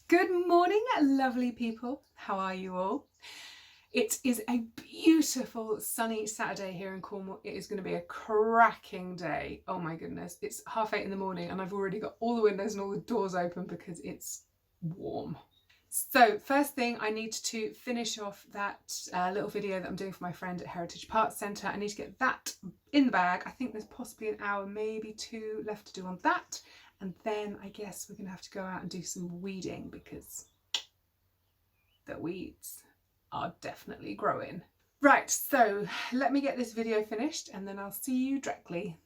Good morning, lovely people. How are you all? It is a beautiful sunny Saturday here in Cornwall. It is going to be a cracking day. Oh my goodness. It's 8:30 in the morning and I've already got all the windows and all the doors open because it's warm. So first thing, I need to finish off that little video that I'm doing for my friend at Heritage Parts Centre. I need to get that in the bag. I think there's possibly an hour, maybe 2 left to do on that. And then I guess we're going to have to go out and do some weeding because the weeds are definitely growing. Right, so let me get this video finished and then I'll see you directly.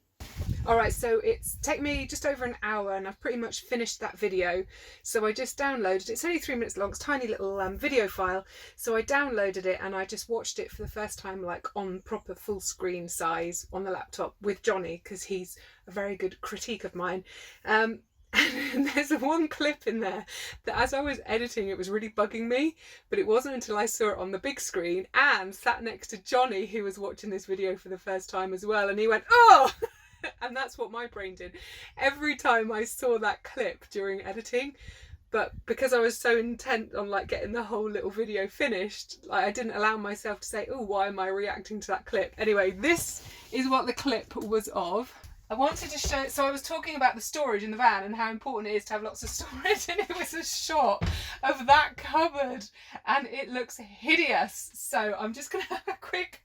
Alright, so it's taken me just over an hour and I've pretty much finished that video. So I just downloaded it. It's only 3 minutes long, it's a tiny little video file. So I downloaded it and I just watched it for the first time like on proper full screen size on the laptop with Johnny because he's a very good critique of mine. And there's one clip in there that as I was editing it was really bugging me, but it wasn't until I saw it on the big screen and sat next to Johnny who was watching this video for the first time as well, and he went, "Oh!" And that's what my brain did every time I saw that clip during editing. But because I was so intent on like getting the whole little video finished, like I didn't allow myself to say, "Oh, why am I reacting to that clip?" Anyway, this is what the clip was of. I wanted to show, so I was talking about the storage in the van and how important it is to have lots of storage, and it was a shot of that cupboard and it looks hideous. So I'm just going to have a quick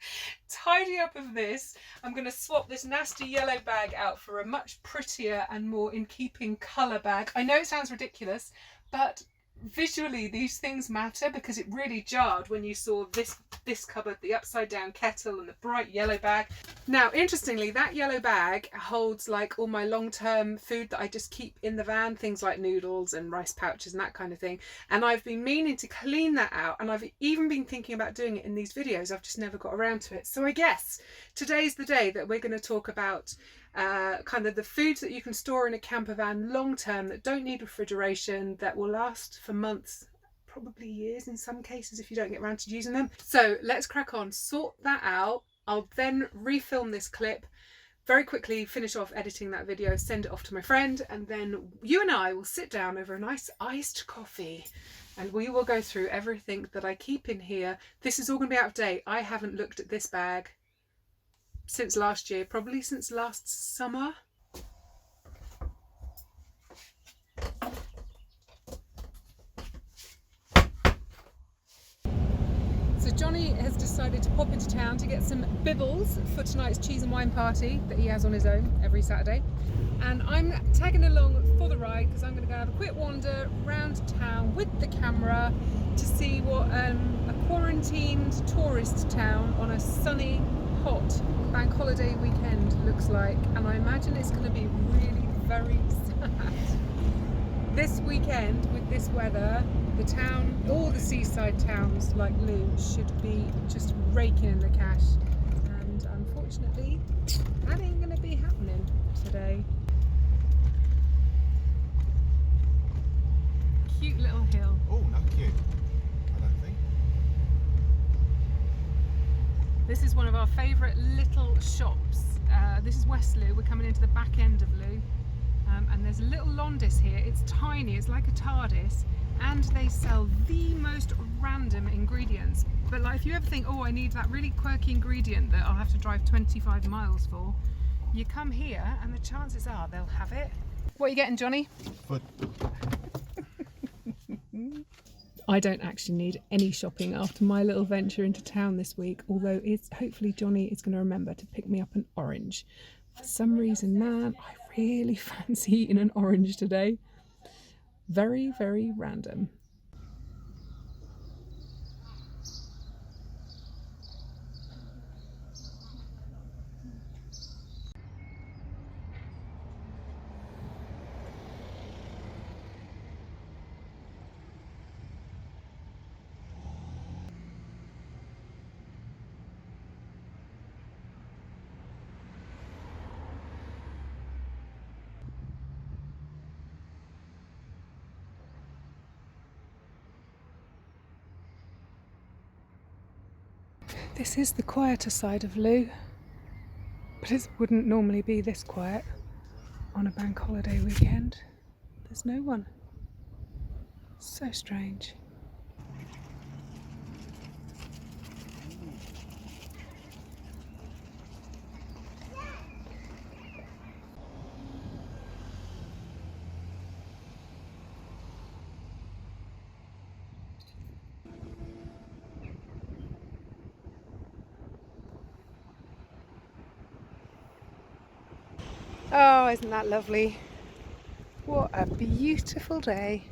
tidy up of this. I'm going to swap this nasty yellow bag out for a much prettier and more in keeping colour bag. I know it sounds ridiculous, but visually these things matter because it really jarred when you saw this cupboard, the upside down kettle and the bright yellow bag. Now interestingly, that yellow bag holds like all my long-term food that I just keep in the van, things like noodles and rice pouches and that kind of thing, and I've been meaning to clean that out and I've even been thinking about doing it in these videos. I've just never got around to it. So I guess today's the day that we're going to talk about kind of the foods that you can store in a camper van long term that don't need refrigeration, that will last for months, probably years in some cases if you don't get around to using them. So let's crack on, sort that out. I'll then refilm this clip, very quickly finish off editing that video, send it off to my friend, and then you and I will sit down over a nice iced coffee and we will go through everything that I keep in here. This is all going to be out of date. I haven't looked at this bag since last year, probably since last summer. So Johnny has decided to pop into town to get some bibbles for tonight's cheese and wine party that he has on his own every Saturday. And I'm tagging along for the ride because I'm going to go have a quick wander around town with the camera to see what a quarantined tourist town on a sunny, hot bank holiday weekend looks like. And I imagine it's going to be really very sad. This weekend with this weather, the town, all the seaside towns like Lou should be just raking in the cash, and unfortunately that ain't going to be happening today. Cute little hill. Oh, not cute, I don't think. This is one of our favourite little shops. This is West Lou. We're coming into the back end of Lou, and there's a little Londis here. It's tiny, it's like a TARDIS, and they sell the most random ingredients. But like if you ever think, oh, I need that really quirky ingredient that I'll have to drive 25 miles for, you come here and the chances are they'll have it. What are you getting, Johnny? Foot. I don't actually need any shopping after my little venture into town this week, although it's hopefully Johnny is going to remember to pick me up an orange. For some reason, man, I really fancy eating an orange today. Very, very random. This is the quieter side of Lou, but it wouldn't normally be this quiet on a bank holiday weekend. There's no one. So strange. Oh, isn't that lovely? What a beautiful day.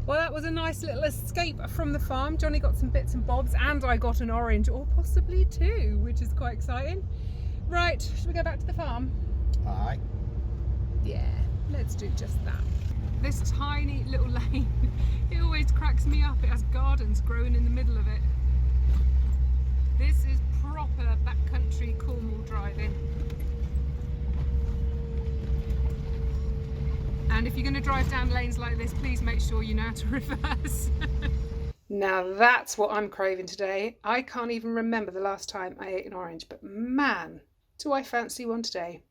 Well, that was a nice little escape from the farm. Johnny got some bits and bobs and I got an orange, or possibly two, which is quite exciting. Right, should we go back to the farm? Aye. Yeah, let's do just that. This tiny little lane, it always cracks me up. It has gardens growing in the middle of it. This is proper backcountry Cornwall driving. And if you're going to drive down lanes like this, please make sure you know how to reverse. Now that's what I'm craving today. I can't even remember the last time I ate an orange, but man, do I fancy one today.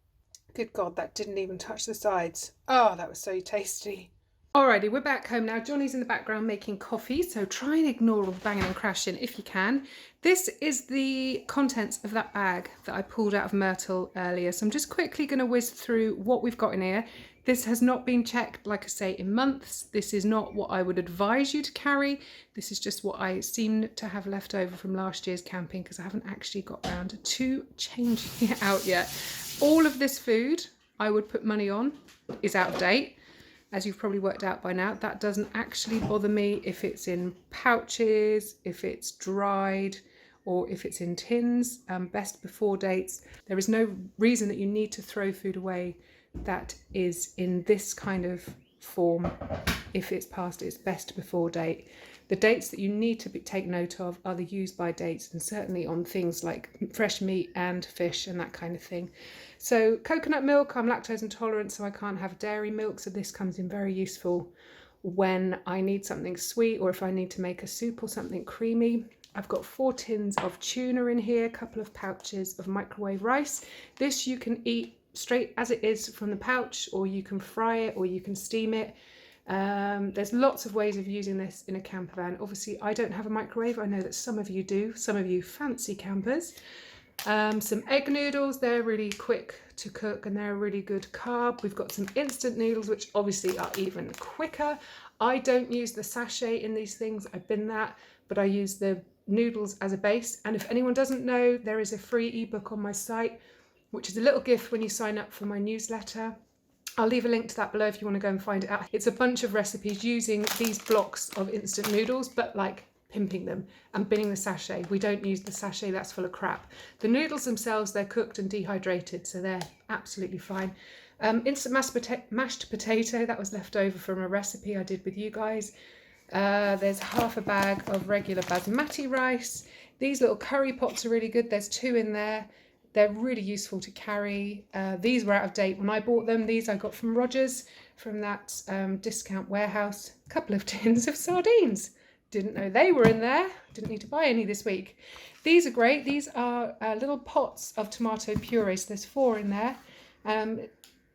Good God, that didn't even touch the sides. Oh, that was so tasty. Alrighty, we're back home now. Johnny's in the background making coffee, so try and ignore all the banging and crashing if you can. This is the contents of that bag that I pulled out of Myrtle earlier, so I'm just quickly going to whiz through what we've got in here. This has not been checked, like I say, in months. This is not what I would advise you to carry. This is just what I seem to have left over from last year's camping, because I haven't actually got around to changing it out yet. All of this food, I would put money on, is out of date. As you've probably worked out by now, that doesn't actually bother me if it's in pouches, if it's dried, or if it's in tins. Best before dates. There is no reason that you need to throw food away that is in this kind of form if it's past its best before date. The dates that you need to take note of are the use by dates, and certainly on things like fresh meat and fish and that kind of thing. So coconut milk, I'm lactose intolerant, so I can't have dairy milk, so this comes in very useful when I need something sweet or if I need to make a soup or something creamy. I've got 4 tins of tuna in here, a couple of pouches of microwave rice. This you can eat straight as it is from the pouch, or you can fry it, or you can steam it. There's lots of ways of using this in a camper van. Obviously, I don't have a microwave. I know that some of you do, some of you fancy campers. Some egg noodles, they're really quick to cook and they're a really good carb. We've got some instant noodles, which obviously are even quicker. I don't use the sachet in these things, I've been that, but I use the noodles as a base. And if anyone doesn't know, there is a free ebook on my site, which is a little gift when you sign up for my newsletter. I'll leave a link to that below if you want to go and find it out. It's a bunch of recipes using these blocks of instant noodles, but like pimping them and binning the sachet. We don't use the sachet, that's full of crap. The noodles themselves, they're cooked and dehydrated, so they're absolutely fine. Instant mashed potato, that was left over from a recipe I did with you guys. There's half a bag of regular basmati rice. These little curry pots are really good. There's 2 in there. They're really useful to carry. These were out of date when I bought them. These I got from Rogers, from that discount warehouse. A couple of tins of sardines. Didn't know they were in there. Didn't need to buy any this week. These are great. These are little pots of tomato puree. So there's 4 in there.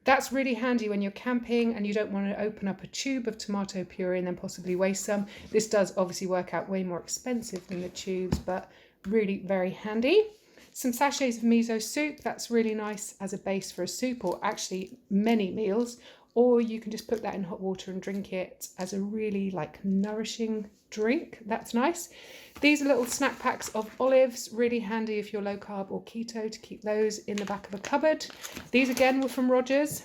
That's really handy when you're camping and you don't want to open up a tube of tomato puree and then possibly waste some. This does obviously work out way more expensive than the tubes, but really very handy. Some sachets of miso soup, that's really nice as a base for a soup, or actually many meals, or you can just put that in hot water and drink it as a really like nourishing drink. That's nice. These are little snack packs of olives, really handy if you're low carb or keto, to keep those in the back of a cupboard. These again were from Rogers.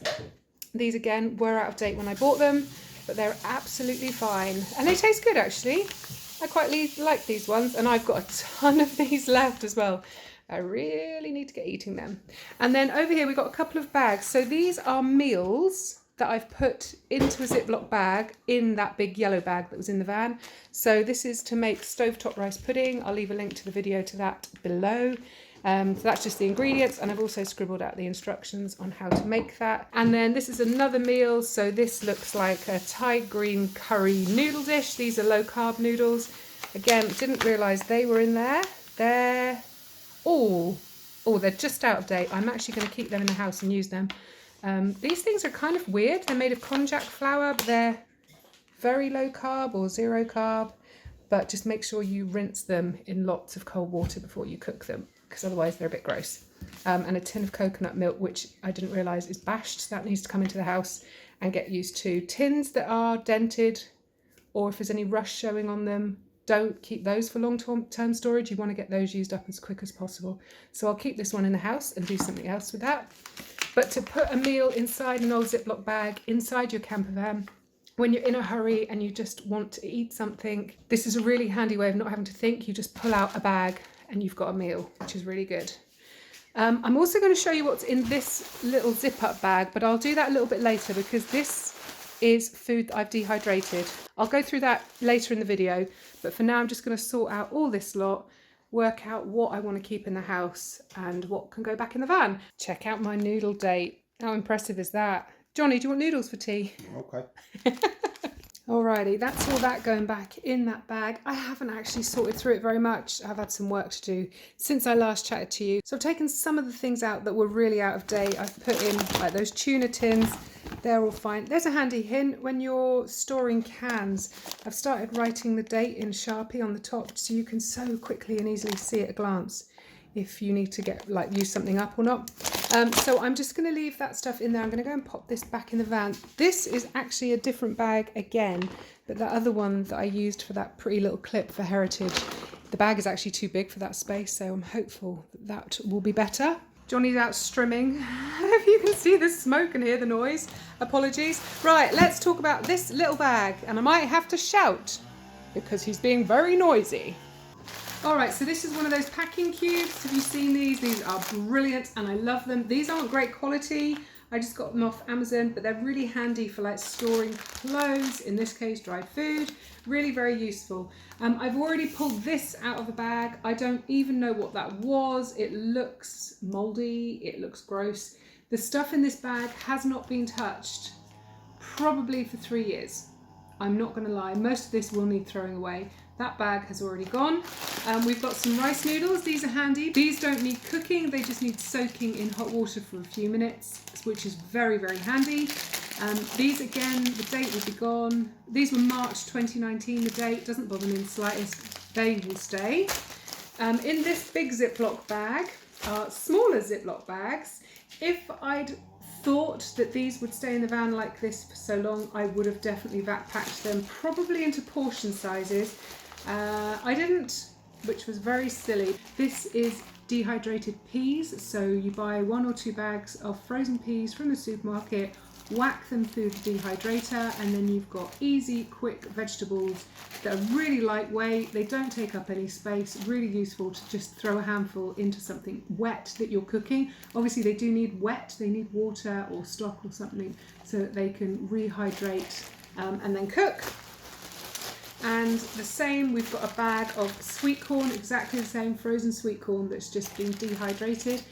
These again were out of date when I bought them, but they're absolutely fine. And they taste good actually. I quite like these ones, and I've got a ton of these left as well. I really need to get eating them. And then over here we've got a couple of bags. So these are meals that I've put into a Ziploc bag in that big yellow bag that was in the van. So this is to make stovetop rice pudding. I'll leave a link to the video to that below. So that's just the ingredients, and I've also scribbled out the instructions on how to make that. And then this is another meal. So this looks like a Thai green curry noodle dish. These are low carb noodles. Again, didn't realise they were in there. They're they're just out of date. I'm actually going to keep them in the house and use them. These things are kind of weird. They're made of konjac flour, but they're very low carb or zero carb. But just make sure you rinse them in lots of cold water before you cook them, because otherwise they're a bit gross. And a tin of coconut milk, which I didn't realise is bashed, so that needs to come into the house and get used to. Tins that are dented, or if there's any rust showing on them, don't keep those for long-term storage. You want to get those used up as quick as possible. So I'll keep this one in the house and do something else with that. But to put a meal inside an old Ziploc bag, inside your camper van, when you're in a hurry and you just want to eat something, this is a really handy way of not having to think. You just pull out a bag and you've got a meal, which is really good. I'm also going to show you what's in this little zip-up bag, but I'll do that a little bit later because this is food that I've dehydrated. I'll go through that later in the video, but for now I'm just going to sort out all this lot, work out what I want to keep in the house and what can go back in the van. Check out my noodle date. How impressive is that? Johnny, do you want noodles for tea? Okay. Alrighty, that's all that going back in that bag. I haven't actually sorted through it very much. I've had some work to do since I last chatted to you. So I've taken some of the things out that were really out of date. I've put in like those tuna tins. They're all fine. There's a handy hint when you're storing cans. I've started writing the date in Sharpie on the top so you can so quickly and easily see at a glance if you need to use something up or not. So I'm just going to leave that stuff in there. I'm going to go and pop this back in the van. This is actually a different bag again, but the other one that I used for that pretty little clip for Heritage, the bag is actually too big for that space, so I'm hopeful that will be better. Johnny's out strimming. If you can see the smoke and hear the noise, apologies. Right, let's talk about this little bag, and I might have to shout because he's being very noisy. Alright, so this is one of those packing cubes. Have you seen these? These are brilliant and I love them. These aren't great quality. I just got them off Amazon, but they're really handy for like storing clothes, in this case dried food. Really very useful. I've already pulled this out of the bag. I don't even know what that was. It looks moldy, it looks gross. The stuff in this bag has not been touched probably for 3 years. I'm not going to lie, most of this will need throwing away. That bag has already gone. We've got some rice noodles. These are handy. These don't need cooking. They just need soaking in hot water for a few minutes, which is very, very handy. These again, the date will be gone. These were March 2019, the date. Doesn't bother me in the slightest. They will stay. In this big Ziploc bag are smaller Ziploc bags. If I'd thought that these would stay in the van like this for so long, I would have definitely vac packed them, probably into portion sizes. I didn't, which was very silly. This is dehydrated peas, so you buy 1 or 2 bags of frozen peas from the supermarket, whack them through the dehydrator, and then you've got easy, quick vegetables that are really lightweight. They don't take up any space, really useful to just throw a handful into something wet that you're cooking. Obviously they do need wet, they need water or stock or something so that they can rehydrate and then cook. And the same, we've got a bag of sweet corn, exactly the same, frozen sweet corn that's just been dehydrated.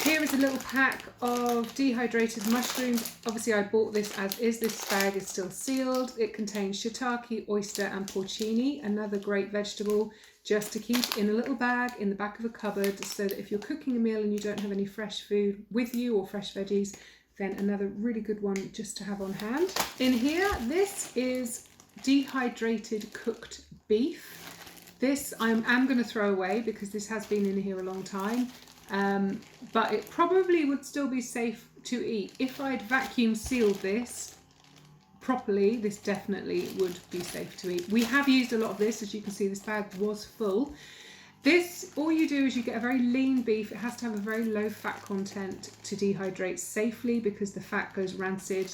Here is a little pack of dehydrated mushrooms. Obviously I bought this as is. This bag is still sealed. It contains shiitake, oyster and porcini, another great vegetable just to keep in a little bag in the back of a cupboard so that if you're cooking a meal and you don't have any fresh food with you or fresh veggies, then another really good one just to have on hand. In here, this is dehydrated cooked beef. This I am going to throw away because this has been in here a long time, but it probably would still be safe to eat. If I'd vacuum sealed this properly, this definitely would be safe to eat. We have used a lot of this. As you can see, this bag was full. This, all you do is you get a very lean beef. It has to have a very low fat content to dehydrate safely because the fat goes rancid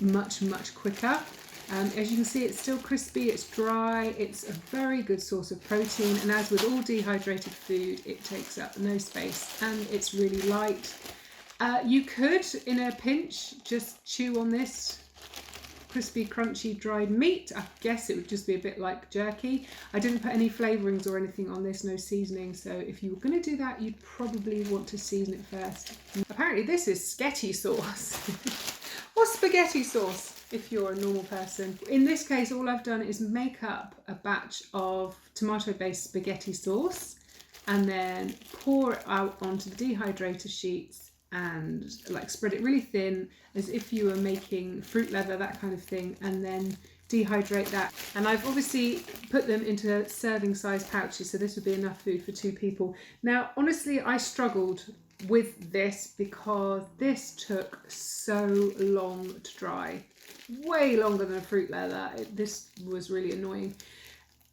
much quicker. As you can see, it's still crispy, it's dry, it's a very good source of protein, and as with all dehydrated food, it takes up no space and it's really light. You could, in a pinch, just chew on this crispy, crunchy, dried meat. I guess it would just be a bit like jerky. I didn't put any flavourings or anything on this, no seasoning. So if you were going to do that, you'd probably want to season it first. Apparently this is sketty sauce or spaghetti sauce if you're a normal person. In this case, all I've done is make up a batch of tomato-based spaghetti sauce and then pour it out onto the dehydrator sheets and like spread it really thin as if you were making fruit leather, that kind of thing, and then dehydrate that. And I've obviously put them into serving size pouches, so this would be enough food for 2 people. Now, honestly, I struggled with this because this took so long to dry, way longer than a fruit leather. This was really annoying.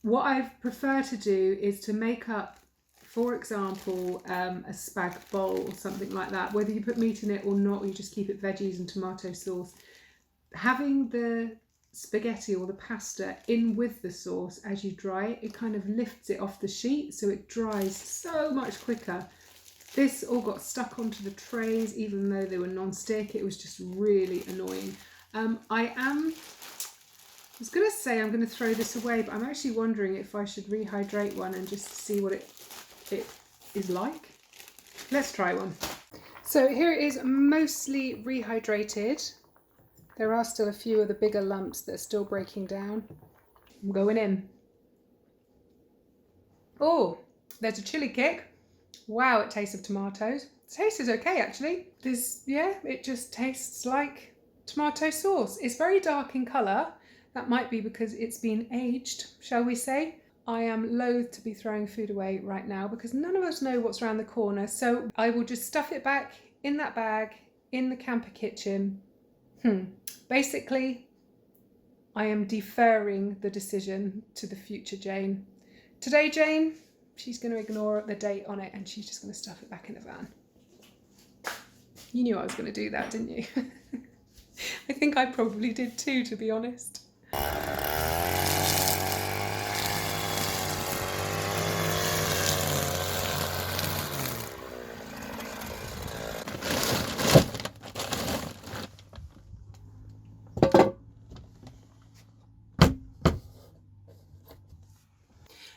What I prefer to do is to make up, for example, a spag bowl or something like that, whether you put meat in it or not, or you just keep it veggies and tomato sauce. Having the spaghetti or the pasta in with the sauce as you dry it, it kind of lifts it off the sheet, so it dries so much quicker. This all got stuck onto the trays, even though they were non-stick. It was just really annoying. I was going to say I'm going to throw this away, but I'm actually wondering if I should rehydrate one and just see what it is like. Let's try one. So here it is, mostly rehydrated. There are still a few of the bigger lumps that are still breaking down. I'm going in. Oh, there's a chili kick. Wow, it tastes of tomatoes. The taste is okay, actually. It just tastes like tomato sauce. It's very dark in colour. That might be because it's been aged, shall we say. I am loath to be throwing food away right now because none of us know what's around the corner. So I will just stuff it back in that bag in the camper kitchen. Basically, I am deferring the decision to the future Jane. Today, Jane, she's going to ignore the date on it and she's just going to stuff it back in the van. You knew I was going to do that, didn't you? I think I probably did too, to be honest.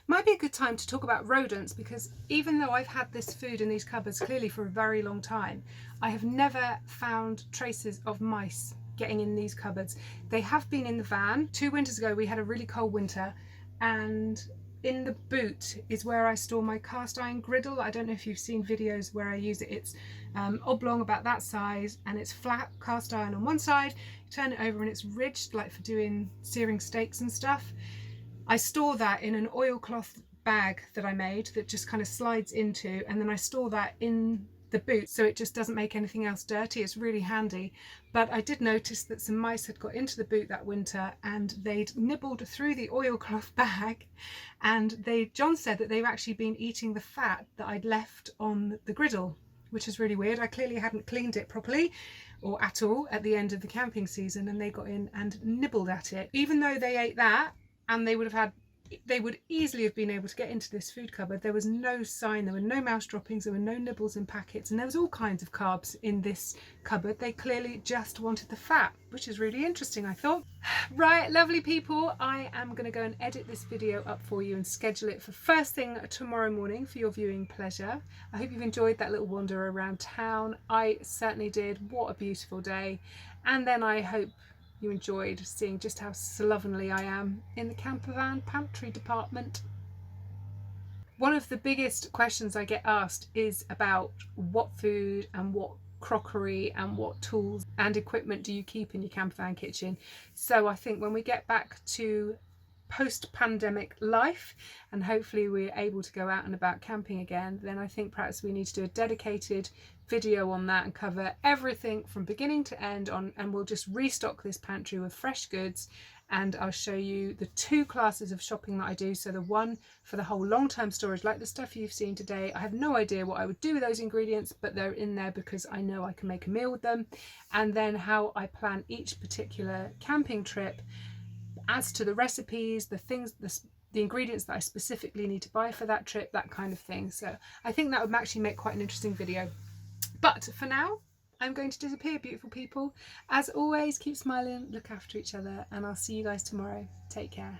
Might be a good time to talk about rodents, because even though I've had this food in these cupboards clearly for a very long time, I have never found traces of mice getting in these cupboards. They have been in the van. 2 winters ago we had a really cold winter, and in the boot is where I store my cast iron griddle. I don't know if you've seen videos where I use it. It's oblong, about that size, and it's flat cast iron on one side. You turn it over and it's ridged, like for doing searing steaks and stuff. I store that in an oilcloth bag that I made that just kind of slides into, and then I store that in the boot so it just doesn't make anything else dirty. It's really handy. But I did notice that some mice had got into the boot that winter and they'd nibbled through the oilcloth bag, and John said that they've actually been eating the fat that I'd left on the griddle, which is really weird. I clearly hadn't cleaned it properly or at all at the end of the camping season, and they got in and nibbled at it. Even though they ate that, and they would easily have been able to get into this food cupboard, there was no sign, there were no mouse droppings, there were no nibbles in packets, and there was all kinds of carbs in this cupboard. They clearly just wanted the fat, which is really interesting, I thought. Right, lovely people, I am going to go and edit this video up for you and schedule it for first thing tomorrow morning for your viewing pleasure. I hope you've enjoyed that little wander around town. I certainly did. What a beautiful day. And then I hope you enjoyed seeing just how slovenly I am in the campervan pantry department. One of the biggest questions I get asked is about what food and what crockery and what tools and equipment do you keep in your campervan kitchen. So I think when we get back to post-pandemic life and hopefully we're able to go out and about camping again, then I think perhaps we need to do a dedicated video on that and cover everything from beginning to end on, and we'll just restock this pantry with fresh goods, and I'll show you the 2 classes of shopping that I do. So the one for the whole long-term storage, like the stuff you've seen today. I have no idea what I would do with those ingredients, but they're in there because I know I can make a meal with them. And then how I plan each particular camping trip as to the recipes, the things, the ingredients that I specifically need to buy for that trip, that kind of thing. So I think that would actually make quite an interesting video. But for now, I'm going to disappear, beautiful people. As always, keep smiling, look after each other, and I'll see you guys tomorrow. Take care.